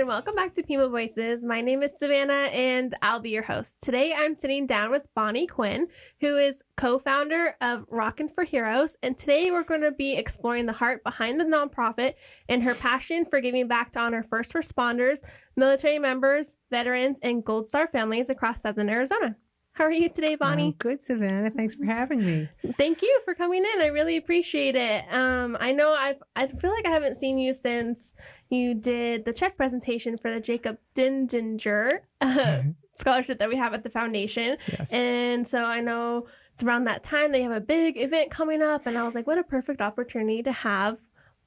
and welcome back to Pima Voices. My name is Savannah, and I'll be your host. Today, I'm sitting down with Bonnie Quinn, who is co-founder of Rockin for Heroes, and today we're going to be exploring the heart behind the nonprofit and her passion for giving back to honor first responders, military members, veterans, and Gold Star families across Southern Arizona. How are you today, Bonnie? I'm good, Savannah. Thanks for having me. Thank you for coming in. I really appreciate it. I know I feel like I haven't seen you since you did the check presentation for the Jacob Dindinger scholarship that we have at the foundation. Yes. And so I know it's around that time they have a big event coming up, and I was like, what a perfect opportunity to have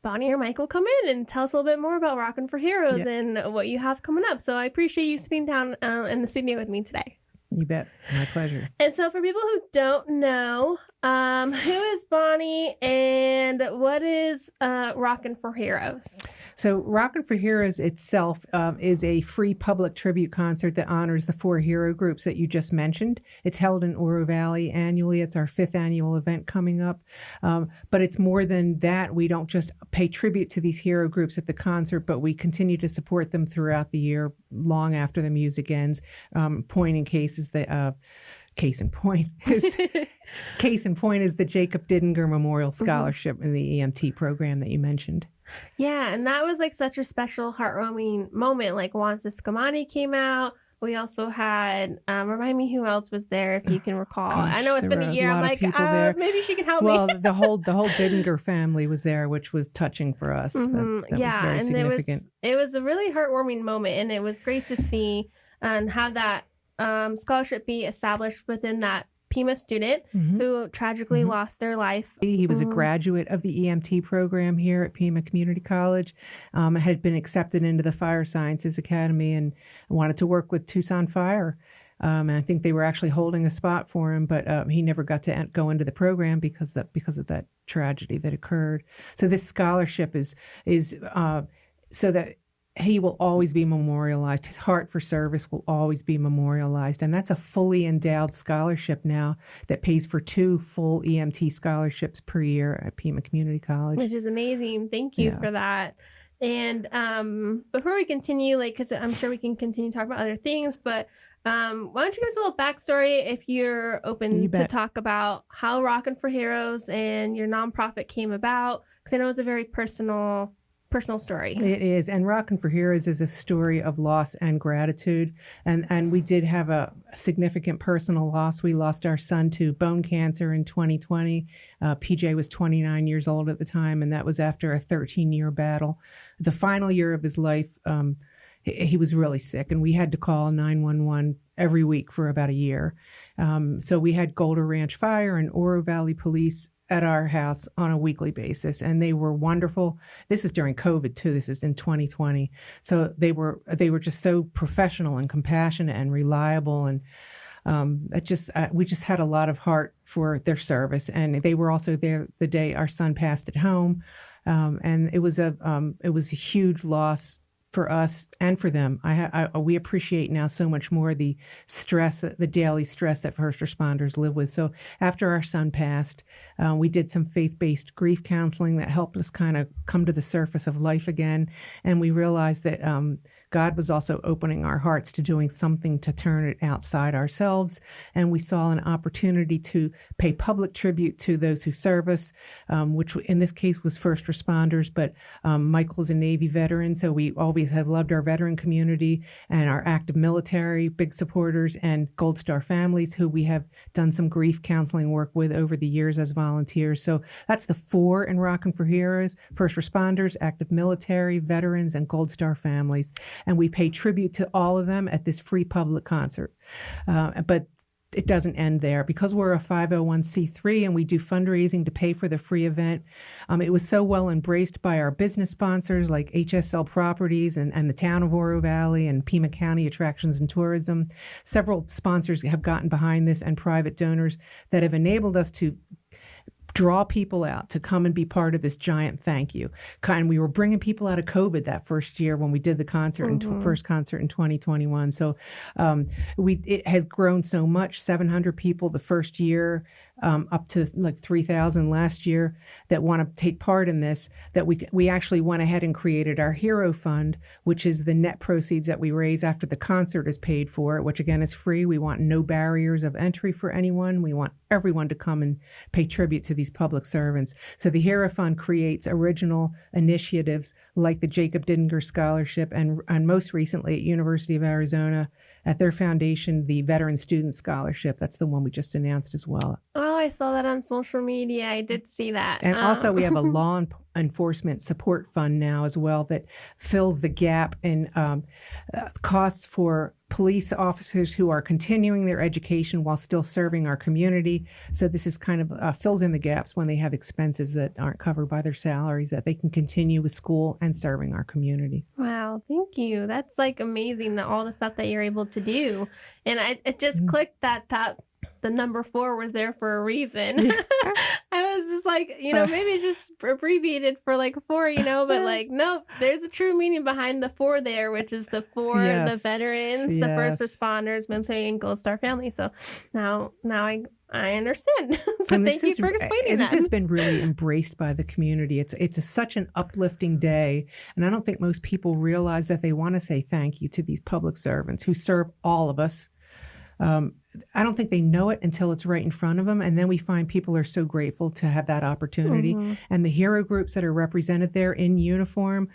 Bonnie or Michael come in and tell us a little bit more about Rockin for Heroes and what you have coming up. So I appreciate you sitting down in the studio with me today. You bet. My pleasure. And so for people who don't know, who is Bonnie and what is Rockin for Heroes? So Rockin for Heroes itself is a free public tribute concert that honors the 4 hero groups that you just mentioned. It's held in Oro Valley annually. It's our 5th annual event coming up. But it's more than that. We don't just pay tribute to these hero groups at the concert, but we continue to support them throughout the year, long after the music ends. Case in point is the Jacob Dindinger Memorial Scholarship in the EMT program that you mentioned. Yeah, and that was like such a special, heartwarming moment. Like once the Scamani came out, we also had, remind me who else was there if you can recall. Gosh, I know it's been a year. I'm like, maybe she can help me. Well, the whole Dindinger family was there, which was touching for us. That was very significant. It was a really heartwarming moment, and it was great to see and have that scholarship be established within that Pima student who tragically lost their life. He was a graduate of the EMT program here at Pima Community College, had been accepted into the Fire Sciences Academy and wanted to work with Tucson Fire. And I think they were actually holding a spot for him, but he never got to go into the program because of that tragedy that occurred. So this scholarship is so that he will always be memorialized. His heart for service will always be memorialized. And that's a fully endowed scholarship now that pays for 2 full EMT scholarships per year at Pima Community College. Which is amazing. Thank you for that. And before we continue, because I'm sure we can continue to talk about other things, but why don't you give us a little backstory if you're open to talk about how Rockin for Heroes and your nonprofit came about? Because I know it's a very personal story. It is. And Rockin for Heroes is a story of loss and gratitude. And we did have a significant personal loss. We lost our son to bone cancer in 2020. PJ was 29 years old at the time, and that was after a 13-year battle. The final year of his life, he was really sick, and we had to call 911 every week for about a year. So we had Golder Ranch Fire and Oro Valley Police at our house on a weekly basis, and they were wonderful. This is during COVID too. This is in 2020. So they were just so professional and compassionate and reliable, and we just had a lot of heart for their service. And they were also there the day our son passed at home, and it was a huge loss for us and for them. We appreciate now so much more the stress, the daily stress that first responders live with. So after our son passed, we did some faith-based grief counseling that helped us kind of come to the surface of life again. And we realized that God was also opening our hearts to doing something to turn it outside ourselves. And we saw an opportunity to pay public tribute to those who serve us, which in this case was first responders, but Michael's a Navy veteran, so we always have loved our veteran community and our active military, big supporters, and Gold Star families who we have done some grief counseling work with over the years as volunteers. So that's the 4 in Rockin for Heroes: first responders, active military, veterans, and Gold Star families. And we pay tribute to all of them at this free public concert. But it doesn't end there. Because we're a 501c3 and we do fundraising to pay for the free event, it was so well embraced by our business sponsors like HSL Properties and the town of Oro Valley and Pima County Attractions and Tourism. Several sponsors have gotten behind this, and private donors that have enabled us to draw people out to come and be part of this giant thank you. And we were bringing people out of COVID that first year when we did the concert, first concert in 2021. So it has grown so much, 700 people the first year. up to like 3,000 last year that want to take part in this, that we actually went ahead and created our Hero Fund, which is the net proceeds that we raise after the concert is paid for, which again is free. We want no barriers of entry for anyone. We want everyone to come and pay tribute to these public servants. So the Hero Fund creates original initiatives like the Jacob Dindinger Scholarship, and most recently at University of Arizona, at their foundation, the Veteran Student Scholarship. That's the one we just announced as well. Oh, I saw that on social media. I did see that. And also we have a law enforcement support fund now as well that fills the gap in costs for police officers who are continuing their education while still serving our community. So this is kind of fills in the gaps when they have expenses that aren't covered by their salaries, that they can continue with school and serving our community. Wow, thank you. That's like amazing, that all the stuff that you're able to do. And it just clicked that the number 4 was there for a reason. Yeah. I was just like, maybe it's just abbreviated for like 4, but like, nope, there's a true meaning behind the 4 there, which is the 4, the veterans, the first responders, military, and Gold Star family. So now I understand. So thank you for explaining that. This has been really embraced by the community. It's such an uplifting day. And I don't think most people realize that they want to say thank you to these public servants who serve all of us. I don't think they know it until it's right in front of them. And then we find people are so grateful to have that opportunity. Mm-hmm. And the hero groups that are represented there in uniform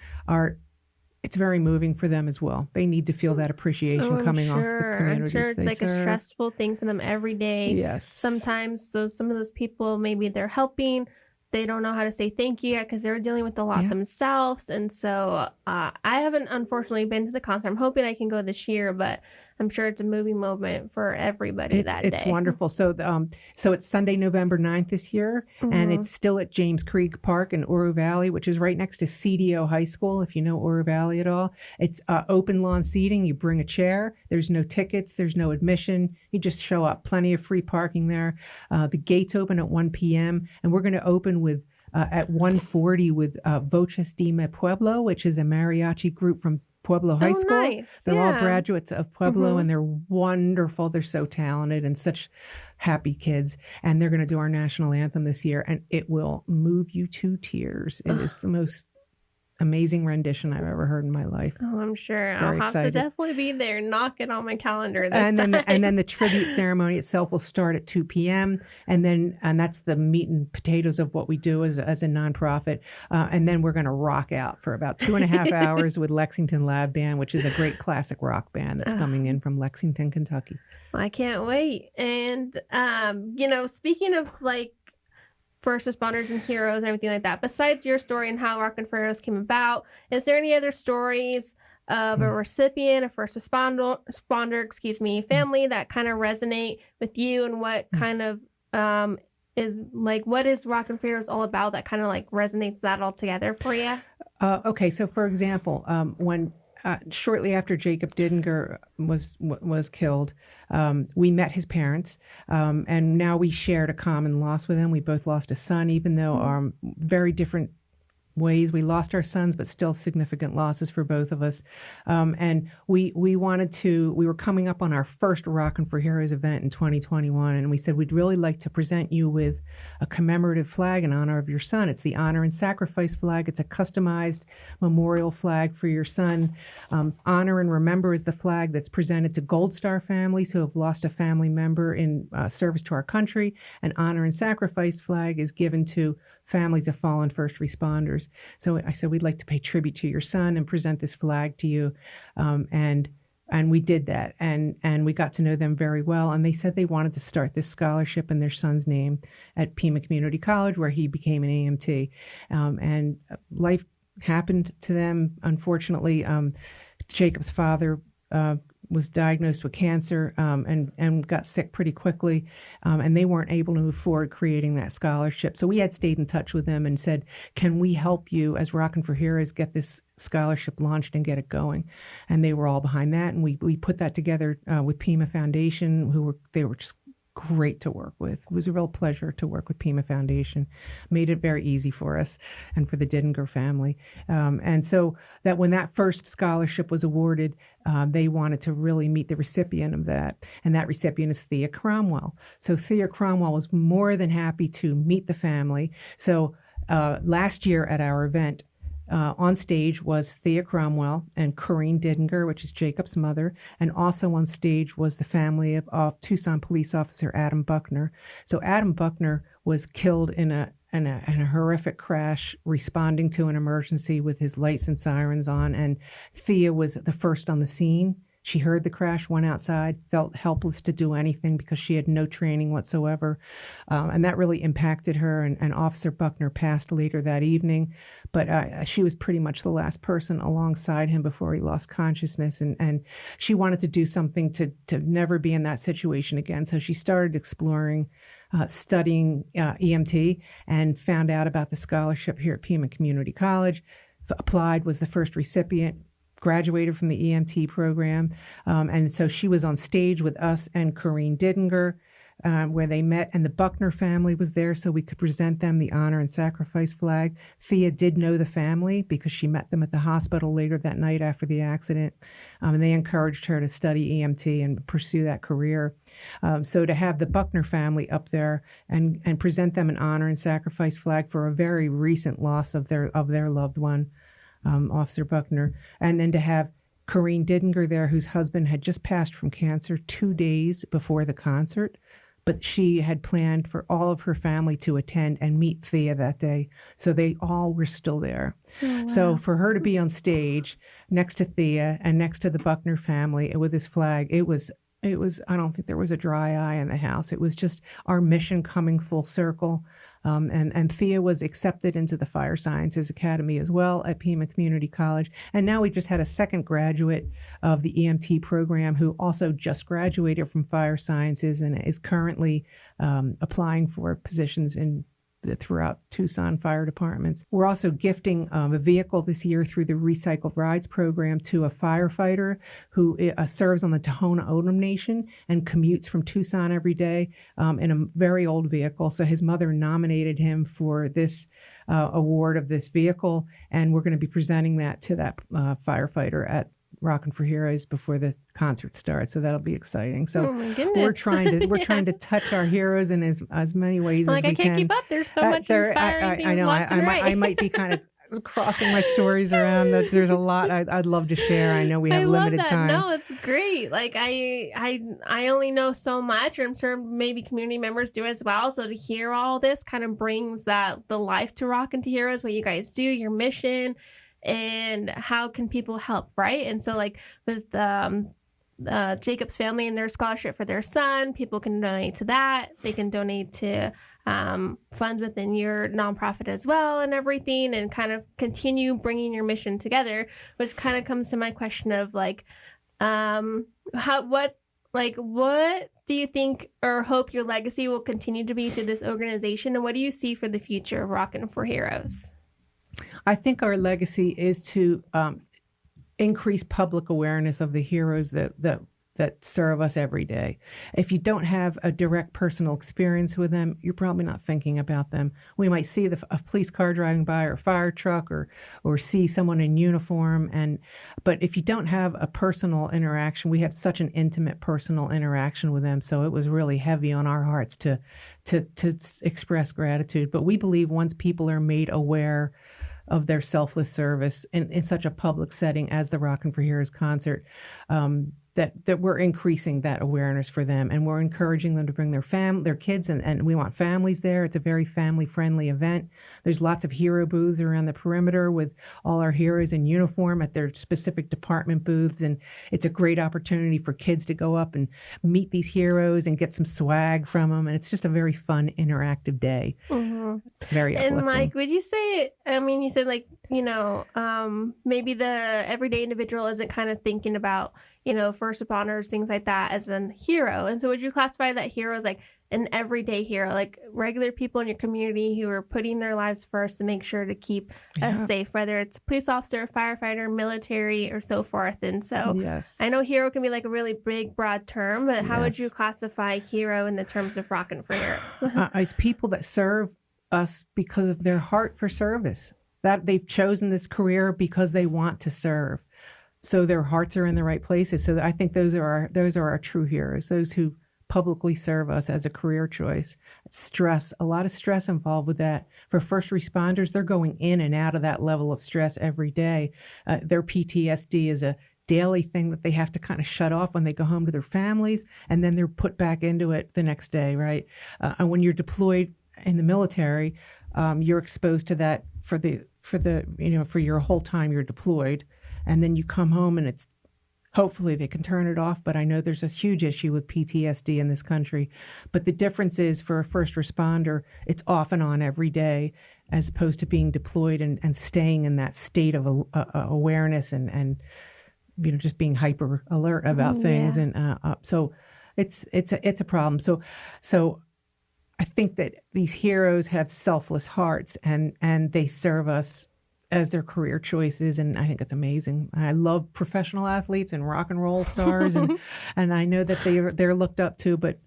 it's very moving for them as well. They need to feel that appreciation coming off the communities. I'm sure it's like a stressful thing for them every day. Yes. Sometimes some of those people, maybe they're helping, they don't know how to say thank you yet because they're dealing with a lot themselves. And so I haven't unfortunately been to the concert. I'm hoping I can go this year, but I'm sure it's a moving moment for everybody that day. It's wonderful. So it's Sunday, November 9th this year, and it's still at James Creek Park in Oro Valley, which is right next to CDO High School, if you know Oro Valley at all. It's open lawn seating. You bring a chair. There's no tickets. There's no admission. You just show up. Plenty of free parking there. The gates open at 1 p.m., and we're going to open with at 1:40 with Voces de Mi Pueblo, which is a mariachi group from Pueblo High School. Nice. They're all graduates of Pueblo, and they're wonderful. They're so talented and such happy kids. And they're going to do our national anthem this year, and it will move you to tears. It is the most amazing rendition I've ever heard in my life. Oh, I'm sure. Very I'll have excited. to definitely be there. Knock it on my calendar this time. And then the tribute ceremony itself will start at 2 p.m. And that's the meat and potatoes of what we do as a nonprofit. And then we're going to rock out for about 2.5 hours with Lexington Lab Band, which is a great classic rock band that's coming in from Lexington, Kentucky. I can't wait. And, speaking of like first responders and heroes and everything like that, besides your story and how Rockin for Heroes came about, is there any other stories of a recipient, a first responder, family that kind of resonate with you, and what kind of what is Rockin for Heroes all about that kind of like resonates that all together for you? Okay, so for example, when shortly after Jacob Dindinger was killed, we met his parents, and now we shared a common loss with him. We both lost a son, even though very different ways. We lost our sons, but still significant losses for both of us. And we were coming up on our first Rockin for Heroes event in 2021, and we said we'd really like to present you with a commemorative flag in honor of your son. It's the Honor and Sacrifice flag. It's a customized memorial flag for your son. Honor and Remember is the flag that's presented to Gold Star families who have lost a family member in service to our country. And Honor and Sacrifice flag is given to families of fallen first responders. So I said, we'd like to pay tribute to your son and present this flag to you. And we did that. And we got to know them very well. And they said they wanted to start this scholarship in their son's name at Pima Community College, where he became an AMT. And life happened to them. Unfortunately, Jacob's father was diagnosed with cancer and got sick pretty quickly, and they weren't able to move forward creating that scholarship. So we had stayed in touch with them and said, can we help you as Rockin for Heroes get this scholarship launched and get it going? And they were all behind that, and we put that together with Pima Foundation, they were just great to work with. It was a real pleasure to work with Pima Foundation. Made it very easy for us and for the Dindinger family. And so that when that first scholarship was awarded, they wanted to really meet the recipient of that. And that recipient is Thea Cromwell. So Thea Cromwell was more than happy to meet the family. So last year at our event, on stage was Thea Cromwell and Corrine Dindinger, which is Jacob's mother, and also on stage was the family of Tucson police officer Adam Buckner. So Adam Buckner was killed in a horrific crash responding to an emergency with his lights and sirens on, and Thea was the first on the scene. She heard the crash, went outside, felt helpless to do anything because she had no training whatsoever. And that really impacted her. And Officer Buckner passed later that evening. But she was pretty much the last person alongside him before he lost consciousness. And she wanted to do something to never be in that situation again. So she started exploring studying EMT and found out about the scholarship here at Pima Community College. Applied, was the first recipient, graduated from the EMT program. And so she was on stage with us and Corrine Dindinger, where they met, and the Buckner family was there so we could present them the honor and sacrifice flag. Thea did know the family because she met them at the hospital later that night after the accident. And they encouraged her to study EMT and pursue that career. So to have the Buckner family up there and present them an honor and sacrifice flag for a very recent loss of their loved one, Officer Buckner, and then to have Corrine Dindinger there, whose husband had just passed from cancer 2 days before the concert, but she had planned for all of her family to attend and meet Thea that day. So they all were still there. Oh, wow. So for her to be on stage next to Thea and next to the Buckner family with this flag, it was, I don't think there was a dry eye in the house. It was just our mission coming full circle. And Thea was accepted into the Fire Sciences Academy as well at Pima Community College. And now we just had a second graduate of the EMT program who also just graduated from Fire Sciences and is currently applying for positions throughout Tucson fire departments. We're also gifting a vehicle this year through the Recycled Rides program to a firefighter who serves on the Tohono O'odham Nation and commutes from Tucson every day in a very old vehicle. So his mother nominated him for this award of this vehicle, and we're going to be presenting that to that firefighter at Rockin for Heroes before the concert starts, so that'll be exciting. So oh my goodness. we're trying to touch our heroes in as many ways as we can. I can't keep up. There's so much inspiring things. I know. I might be kind of crossing my stories around. That there's a lot I'd love to share. I know we have limited time. No, it's great. Like I only know so much, and I'm sure maybe community members do as well. So to hear all this kind of brings the life to Rockin to Heroes, what you guys do, your mission, and how can people help, right? And so like with Jacob's family and their scholarship for their son, people can donate to that. They can donate to funds within your nonprofit as well and everything, and kind of continue bringing your mission together, which kind of comes to my question of like, what do you think or hope your legacy will continue to be through this organization, and what do you see for the future of Rockin for Heroes? I think our legacy is to increase public awareness of the heroes that serve us every day. If you don't have a direct personal experience with them, you're probably not thinking about them. We might see a police car driving by or a fire truck or see someone in uniform, but if you don't have a personal interaction, we had such an intimate personal interaction with them, so it was really heavy on our hearts to express gratitude. But we believe once people are made aware of their selfless service in such a public setting as the Rockin for Heroes concert, that we're increasing that awareness for them, and we're encouraging them to bring their kids, and we want families there. It's a very family-friendly event. There's lots of hero booths around the perimeter with all our heroes in uniform at their specific department booths, and it's a great opportunity for kids to go up and meet these heroes and get some swag from them, and it's just a very fun, interactive day. Mm-hmm. Very uplifting. And like, would you say, I mean, you said like, maybe the everyday individual isn't kind of thinking about, first responders, things like that, as a hero. And so would you classify that hero as like an everyday hero, like regular people in your community who are putting their lives first to make sure to keep us safe, whether it's police officer, firefighter, military, or so forth? And so I know hero can be like a really big, broad term, but how would you classify hero in the terms of Rockin' for Heroes? It's people that serve us because of their heart for service, that they've chosen this career because they want to serve. So their hearts are in the right places. So I think those are our true heroes, those who publicly serve us as a career choice. Stress, a lot of stress involved with that. For first responders, they're going in and out of that level of stress every day. Their PTSD is a daily thing that they have to kind of shut off when they go home to their families, and then they're put back into it the next day, right? And when you're deployed in the military, you're exposed to that for your whole time you're deployed, and then you come home and it's hopefully they can turn it off, but I know there's a huge issue with PTSD in this country. But the difference is for a first responder, it's off and on every day, as opposed to being deployed and staying in that state of awareness and just being hyper alert about things. And so it's a problem. So I think that these heroes have selfless hearts and they serve us as their career choices, and I think it's amazing. I love professional athletes and rock and roll stars, and I know that they're looked up to, but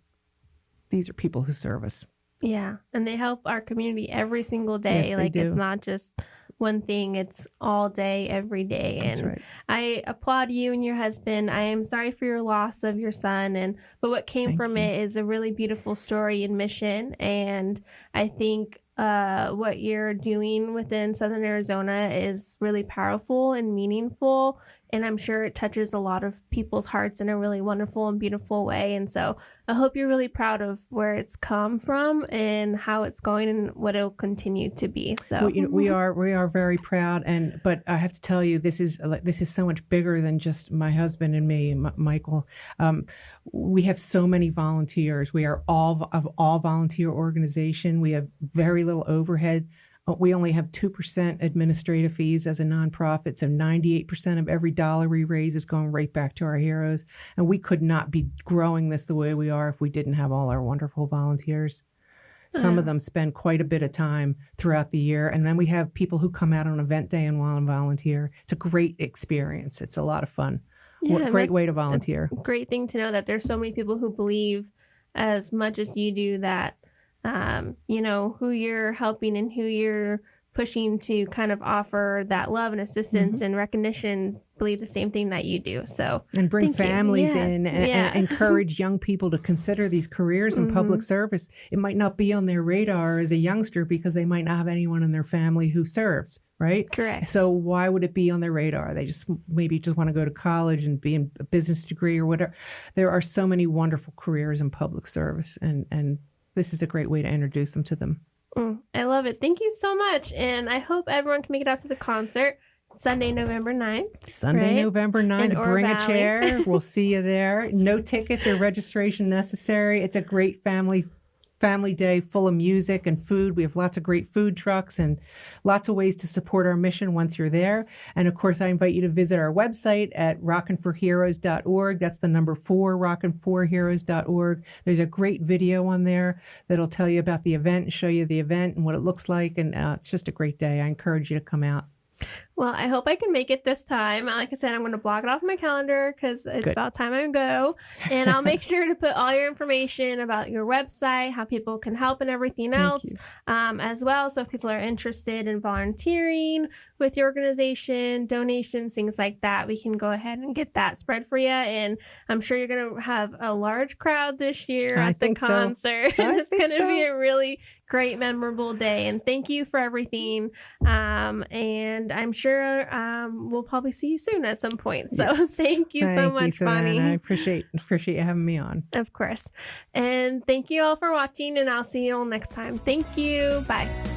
these are people who serve us. Yeah, and they help our community every single day. Yes, they do. It's not just one thing, it's all day, every day. And That's right. I applaud you and your husband. I am sorry for your loss of your son, but what came from it is a really beautiful story and mission. And I think what you're doing within Southern Arizona is really powerful and meaningful. And I'm sure it touches a lot of people's hearts in a really wonderful and beautiful way. And so I hope you're really proud of where it's come from and how it's going and what it'll continue to be. So we are very proud. But I have to tell you, this is so much bigger than just my husband and me, Michael. We have so many volunteers. We are all volunteer organization. We have very little overhead. We only have 2% administrative fees as a nonprofit, so 98% of every dollar we raise is going right back to our heroes. And we could not be growing this the way we are if we didn't have all our wonderful volunteers. Some of them spend quite a bit of time throughout the year. And then we have people who come out on event day and want to volunteer. It's a great experience. It's a lot of fun. Yeah, great way to volunteer. Great thing to know that there's so many people who believe as much as you do that who you're helping and who you're pushing to kind of offer that love and assistance and recognition believe the same thing that you do. So and bring families in and encourage young people to consider these careers in public service. It might not be on their radar as a youngster because they might not have anyone in their family who serves, right? Correct. So why would it be on their radar? They maybe just want to go to college and be in a business degree or whatever. There are so many wonderful careers in public service, and this is a great way to introduce them to them. I love it. Thank you so much. And I hope everyone can make it out to the concert Sunday, November 9th. November 9th. Bring a chair. We'll see you there. No tickets or registration necessary. It's a great family day full of music and food. We have lots of great food trucks and lots of ways to support our mission once you're there. And of course, I invite you to visit our website at rockinforheroes.org. That's the number 4, rockinforheroes.org. There's a great video on there that'll tell you about the event and show you the event and what it looks like. And it's just a great day. I encourage you to come out. Well, I hope I can make it this time. Like I said, I'm going to block it off my calendar because it's about time I go. And I'll make sure to put all your information about your website, how people can help and everything else as well. So if people are interested in volunteering with your organization, donations, things like that, we can go ahead and get that spread for you. And I'm sure you're going to have a large crowd this year at the concert. It's going to be a really great, memorable day. And thank you for everything. And I'm sure we'll probably see you soon at some point. So thank you so much, Bonnie. I appreciate you having me on. Of course. And thank you all for watching, and I'll see you all next time. Thank you. Bye.